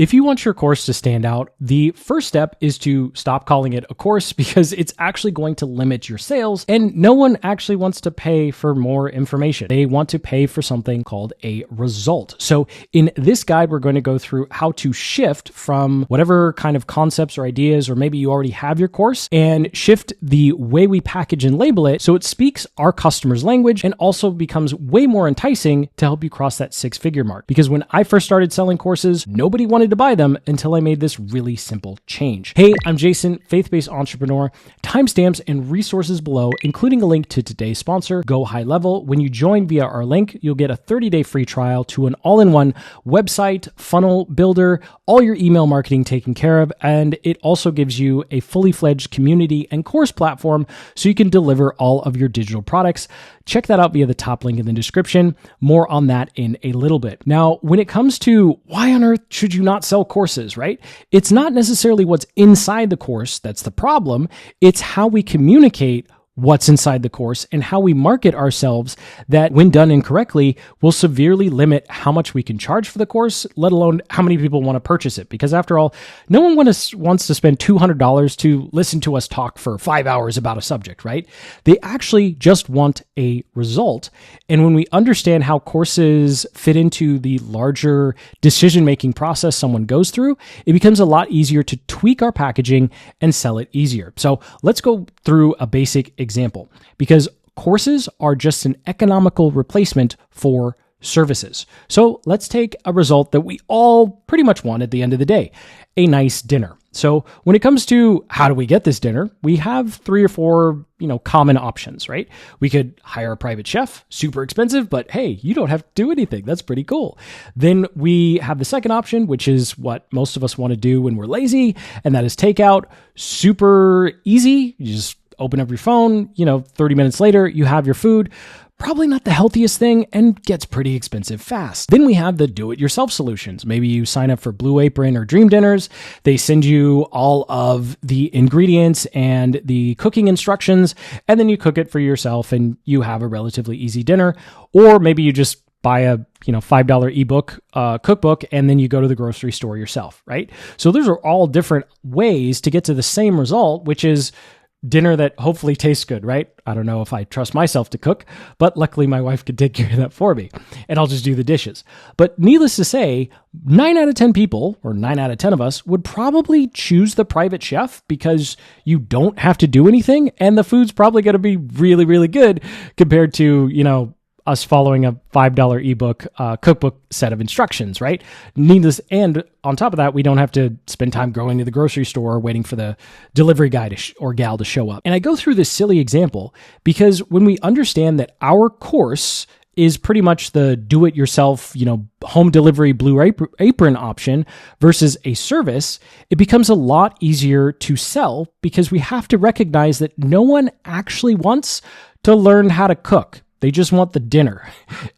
If you want your course to stand out, the first step is to stop calling it a course because it's actually going to limit your sales, and no one actually wants to pay for more information. They want to pay for something called a result. So in this guide, we're going to go through how to shift from whatever kind of concepts or ideas, or maybe you already have your course, and shift the way we package and label it so it speaks our customer's language and also becomes way more enticing to help you cross that six-figure mark. Because when I first started selling courses, nobody wanted to buy them until I made this really simple change. Hey, I'm Jason, faith-based entrepreneur. Timestamps and resources below, including a link to today's sponsor, Go High Level. When you join via our link, you'll get a 30-day free trial to an all-in-one website, funnel builder, all your email marketing taken care of, and it also gives you a fully fledged community and course platform so you can deliver all of your digital products. Check that out via the top link in the description. More on that in a little bit. Now, when it comes to why on earth should you not sell courses, right? It's not necessarily what's inside the course that's the problem. It's how we communicate what's inside the course and how we market ourselves that, when done incorrectly, will severely limit how much we can charge for the course, let alone how many people want to purchase it. Because after all, no one wants to spend $200 to listen to us talk for 5 hours about a subject, right? They actually just want a result. And when we understand how courses fit into the larger decision-making process someone goes through, it becomes a lot easier to tweak our packaging and sell it easier. So let's go through a basic example, because courses are just an economical replacement for services. So let's take a result that we all pretty much want at the end of the day, a nice dinner. So when it comes to how do we get this dinner, we have 3 or 4, common options, right? We could hire a private chef, super expensive, but hey, you don't have to do anything. That's pretty cool. Then we have the second option, which is what most of us want to do when we're lazy, and that is takeout. Super easy. You just open up your phone, 30 minutes later, you have your food. Probably not the healthiest thing and gets pretty expensive fast. Then we have the do-it-yourself solutions. Maybe you sign up for Blue Apron or Dream Dinners. They send you all of the ingredients and the cooking instructions, and then you cook it for yourself and you have a relatively easy dinner. Or maybe you just buy a $5 ebook, cookbook, and then you go to the grocery store yourself, right? So those are all different ways to get to the same result, which is dinner that hopefully tastes good, right? I don't know if I trust myself to cook, but luckily my wife could take care of that for me, and I'll just do the dishes. But needless to say, 9 out of 10 people, or 9 out of 10 of us, would probably choose the private chef because you don't have to do anything, and the food's probably going to be really, really good compared to, us following a $5 ebook cookbook set of instructions, right? Needless, and on top of that, we don't have to spend time going to the grocery store or waiting for the delivery guy or gal to show up. And I go through this silly example because when we understand that our course is pretty much the do-it-yourself, home delivery Blue Apron option versus a service, it becomes a lot easier to sell because we have to recognize that no one actually wants to learn how to cook. They just want the dinner.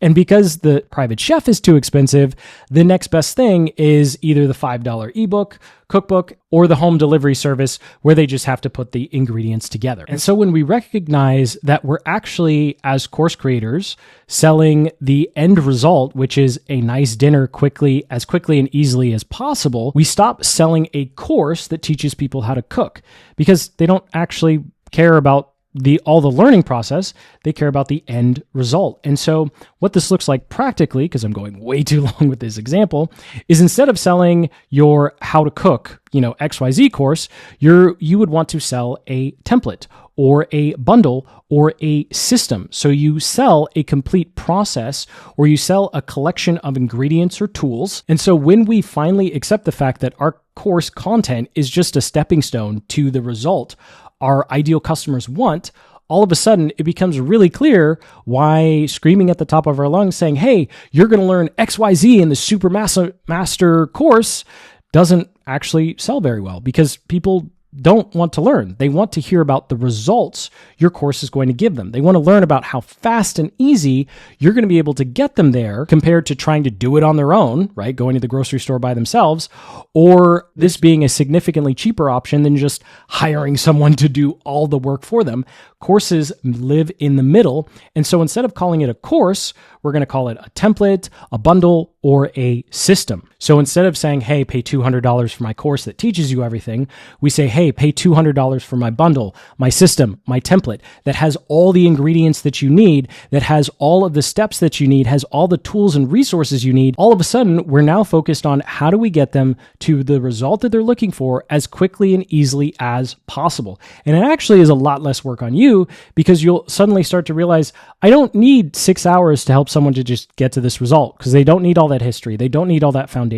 And because the private chef is too expensive, the next best thing is either the $5 ebook, cookbook, or the home delivery service where they just have to put the ingredients together. And so when we recognize that we're actually, as course creators, selling the end result, which is a nice dinner as quickly and easily as possible, we stop selling a course that teaches people how to cook because they don't actually care about all the learning process. They care about the end result. And so what this looks like practically, because I'm going way too long with this example, is instead of selling your how to cook, XYZ course, you would want to sell a template or a bundle or a system. So you sell a complete process or you sell a collection of ingredients or tools. And so when we finally accept the fact that our course content is just a stepping stone to the result our ideal customers want, all of a sudden it becomes really clear why screaming at the top of our lungs saying, hey, you're going to learn XYZ in the Super Master course doesn't actually sell very well because people don't want to learn. They want to hear about the results your course is going to give them. They want to learn about how fast and easy you're going to be able to get them there compared to trying to do it on their own, right? Going to the grocery store by themselves, or this being a significantly cheaper option than just hiring someone to do all the work for them. Courses live in the middle. And so instead of calling it a course, we're going to call it a template, a bundle, or a system. So instead of saying, hey, pay $200 for my course that teaches you everything, we say, hey, pay $200 for my bundle, my system, my template that has all the ingredients that you need, that has all of the steps that you need, has all the tools and resources you need. All of a sudden, we're now focused on how do we get them to the result that they're looking for as quickly and easily as possible. And it actually is a lot less work on you because you'll suddenly start to realize, I don't need 6 hours to help someone to just get to this result because they don't need all that history. They don't need all that foundation.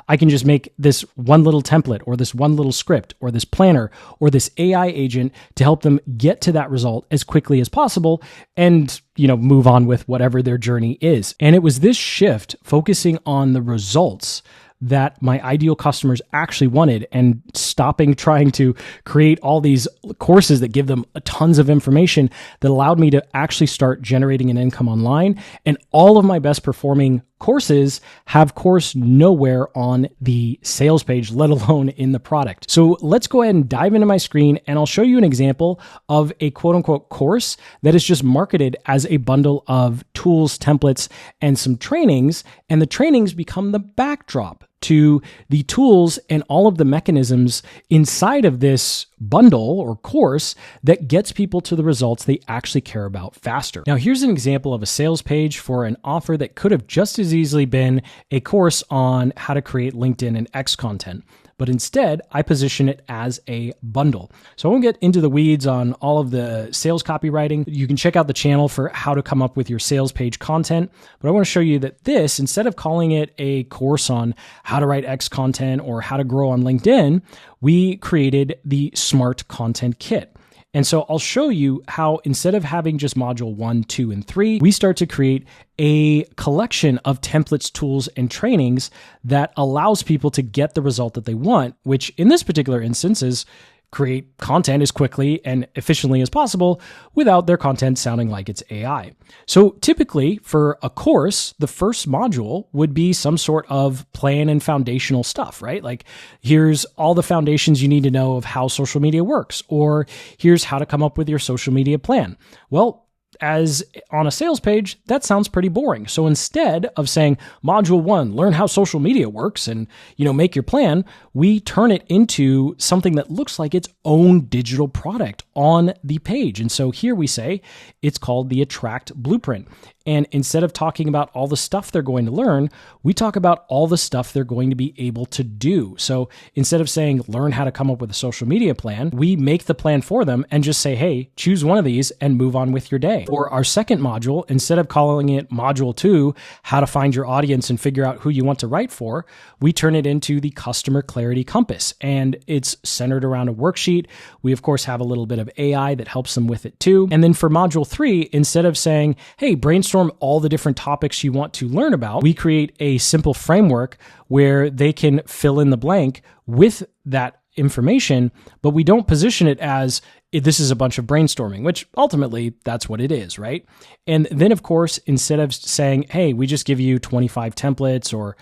I can just make this one little template or this one little script or this planner or this AI agent to help them get to that result as quickly as possible and, move on with whatever their journey is. And it was this shift focusing on the results that my ideal customers actually wanted and stopping trying to create all these courses that give them tons of information that allowed me to actually start generating an income online. And all of my best performing courses have course nowhere on the sales page, let alone in the product. So let's go ahead and dive into my screen and I'll show you an example of a quote unquote course that is just marketed as a bundle of tools, templates, and some trainings. And the trainings become the backdrop to the tools and all of the mechanisms inside of this bundle or course that gets people to the results they actually care about faster. Now, here's an example of a sales page for an offer that could have just as easily been a course on how to create LinkedIn and X content. But instead, I position it as a bundle. So I won't get into the weeds on all of the sales copywriting. You can check out the channel for how to come up with your sales page content. But I want to show you that this, instead of calling it a course on how to write X content or how to grow on LinkedIn, we created the Smart Content Kit. And so I'll show you how instead of having just module 1, 2, and 3, we start to create a collection of templates, tools, and trainings that allows people to get the result that they want, which in this particular instance is create content as quickly and efficiently as possible without their content sounding like it's AI. So typically for a course, the first module would be some sort of plan and foundational stuff, right? Like here's all the foundations you need to know of how social media works, or here's how to come up with your social media plan. Well, as on a sales page, that sounds pretty boring. So instead of saying module 1, learn how social media works and, make your plan, we turn it into something that looks like its own digital product on the page. And so here we say it's called the Attract Blueprint. And instead of talking about all the stuff they're going to learn, we talk about all the stuff they're going to be able to do. So instead of saying, learn how to come up with a social media plan, we make the plan for them and just say, hey, choose one of these and move on with your day. For our second module, instead of calling it module 2, how to find your audience and figure out who you want to write for, we turn it into the Customer Clarity Compass. And it's centered around a worksheet. We, of course, have a little bit of AI that helps them with it too. And then for module 3, instead of saying, hey, brainstorm all the different topics you want to learn about, we create a simple framework where they can fill in the blank with that information, but we don't position it as this is a bunch of brainstorming, which ultimately that's what it is, right? And then of course, instead of saying, hey, we just give you 25 templates or,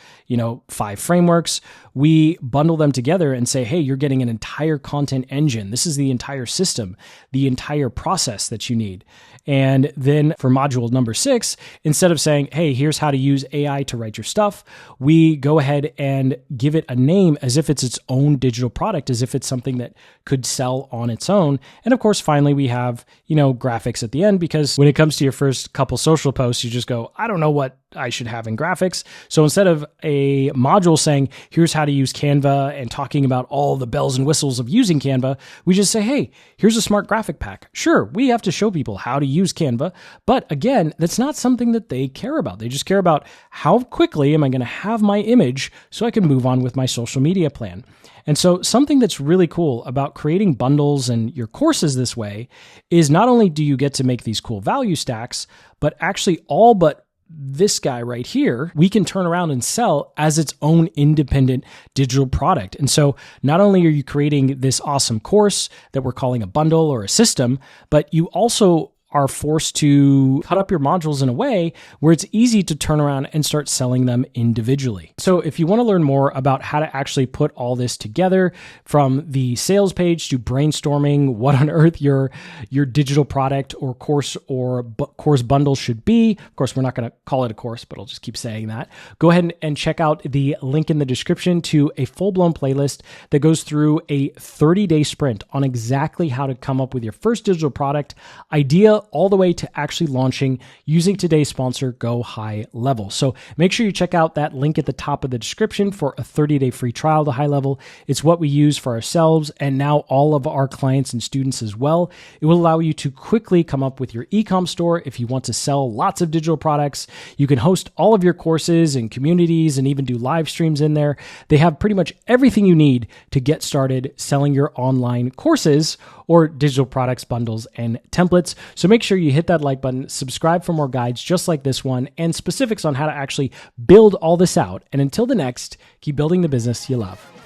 5 frameworks, we bundle them together and say, hey, you're getting an entire content engine. This is the entire system, the entire process that you need. And then for module number 6, instead of saying, hey, here's how to use AI to write your stuff, we go ahead and give it a name as if it's its own digital product, as if it's something that could sell on its own. And of course, finally, we have, graphics at the end, because when it comes to your first couple social posts, you just go, I don't know what I should have in graphics. So instead of a module saying, here's how to use Canva and talking about all the bells and whistles of using Canva, we just say, hey, here's a smart graphic pack. Sure, we have to show people how to use Canva. But again, that's not something that they care about. They just care about how quickly am I going to have my image so I can move on with my social media plan. And so something that's really cool about creating bundles and your courses this way is not only do you get to make these cool value stacks, but actually all but this guy right here, we can turn around and sell as its own independent digital product. And so not only are you creating this awesome course that we're calling a bundle or a system, but you also are forced to cut up your modules in a way where it's easy to turn around and start selling them individually. So if you want to learn more about how to actually put all this together, from the sales page to brainstorming what on earth your digital product or course bundle should be. Of course, we're not going to call it a course, but I'll just keep saying that. Go ahead and check out the link in the description to a full-blown playlist that goes through a 30-day sprint on exactly how to come up with your first digital product idea all the way to actually launching using today's sponsor, Go High Level. So make sure you check out that link at the top of the description for a 30-day free trial to High Level. It's what we use for ourselves and now all of our clients and students as well. It will allow you to quickly come up with your e-com store if you want to sell lots of digital products. You can host all of your courses and communities and even do live streams in there. They have pretty much everything you need to get started selling your online courses or digital products, bundles, and templates. So make sure you hit that like button, subscribe for more guides just like this one, and specifics on how to actually build all this out. And until the next, keep building the business you love.